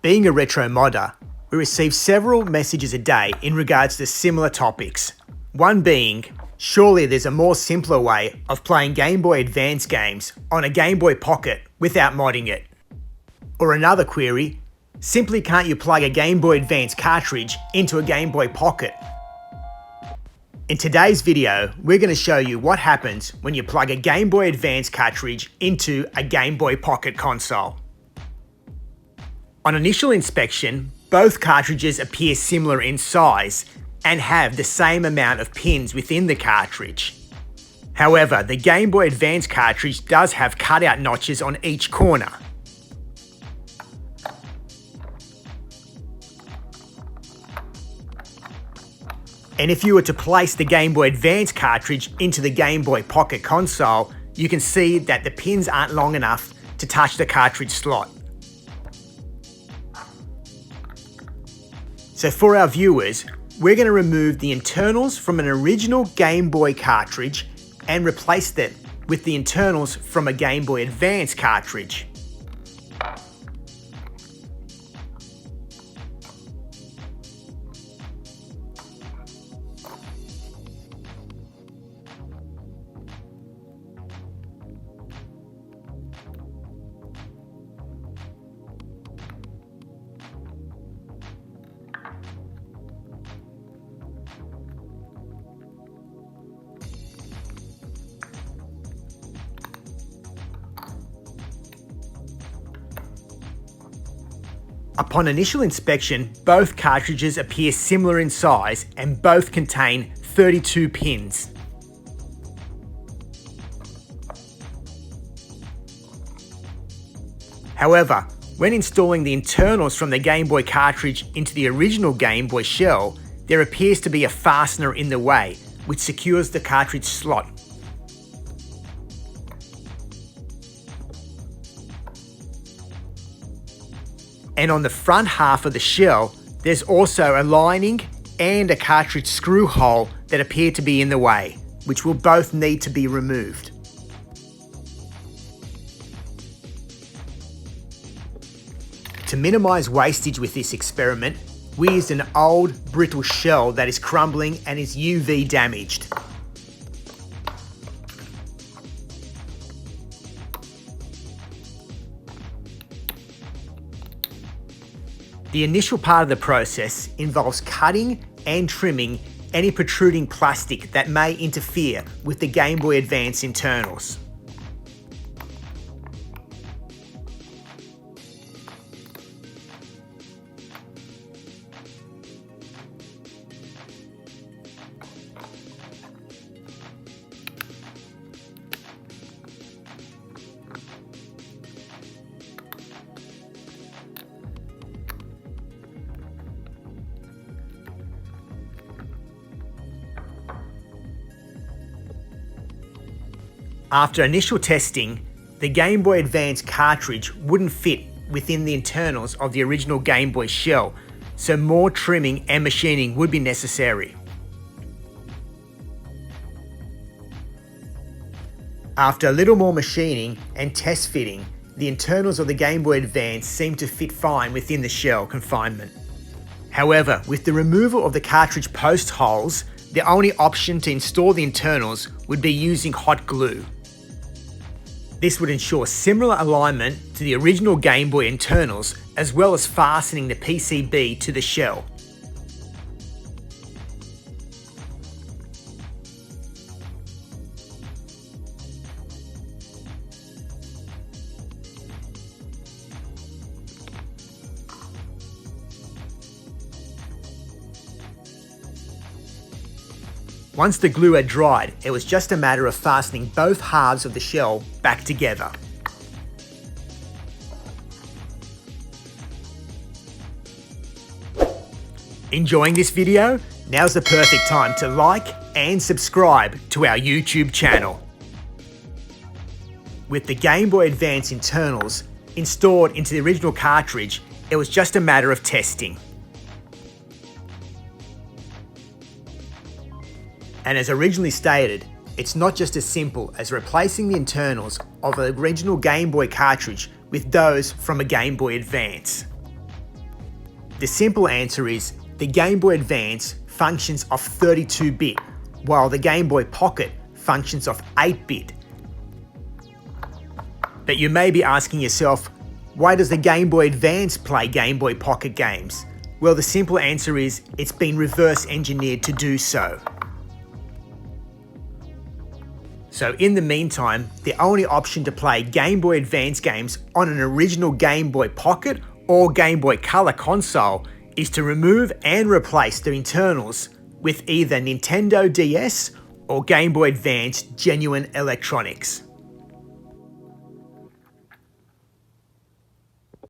Being a retro modder, we receive several messages a day in regards to similar topics. One being, surely there's a more simpler way of playing Game Boy Advance games on a Game Boy Pocket without modding it. Or another query, simply can't you plug a Game Boy Advance cartridge into a Game Boy Pocket? In today's video, we're going to show you what happens when you plug a Game Boy Advance cartridge into a Game Boy Pocket console. On initial inspection, both cartridges appear similar in size and have the same amount of pins within the cartridge. However, the Game Boy Advance cartridge does have cutout notches on each corner. And if you were to place the Game Boy Advance cartridge into the Game Boy Pocket console, you can see that the pins aren't long enough to touch the cartridge slot. So for our viewers, we're going to remove the internals from an original Game Boy cartridge and replace them with the internals from a Game Boy Advance cartridge. Upon initial inspection, both cartridges appear similar in size and both contain 32 pins. However, when installing the internals from the Game Boy cartridge into the original Game Boy shell, there appears to be a fastener in the way, which secures the cartridge slot. And on the front half of the shell, there's also a lining and a cartridge screw hole that appear to be in the way, which will both need to be removed. To minimize wastage with this experiment, we used an old brittle shell that is crumbling and is UV damaged. The initial part of the process involves cutting and trimming any protruding plastic that may interfere with the Game Boy Advance internals. After initial testing, the Game Boy Advance cartridge wouldn't fit within the internals of the original Game Boy shell, so more trimming and machining would be necessary. After a little more machining and test fitting, the internals of the Game Boy Advance seemed to fit fine within the shell confinement. However, with the removal of the cartridge post holes, the only option to install the internals would be using hot glue. This would ensure similar alignment to the original Game Boy internals, as well as fastening the PCB to the shell. Once the glue had dried, it was just a matter of fastening both halves of the shell back together. Enjoying this video? Now's the perfect time to like and subscribe to our YouTube channel. With the Game Boy Advance internals installed into the original cartridge, it was just a matter of testing. And as originally stated, it's not just as simple as replacing the internals of the original Game Boy cartridge with those from a Game Boy Advance. The simple answer is the Game Boy Advance functions off 32-bit, while the Game Boy Pocket functions off 8-bit. But you may be asking yourself, why does the Game Boy Advance play Game Boy Pocket games? Well, the simple answer is it's been reverse engineered to do so. So in the meantime, the only option to play Game Boy Advance games on an original Game Boy Pocket or Game Boy Color console is to remove and replace the internals with either Nintendo DS or Game Boy Advance genuine electronics.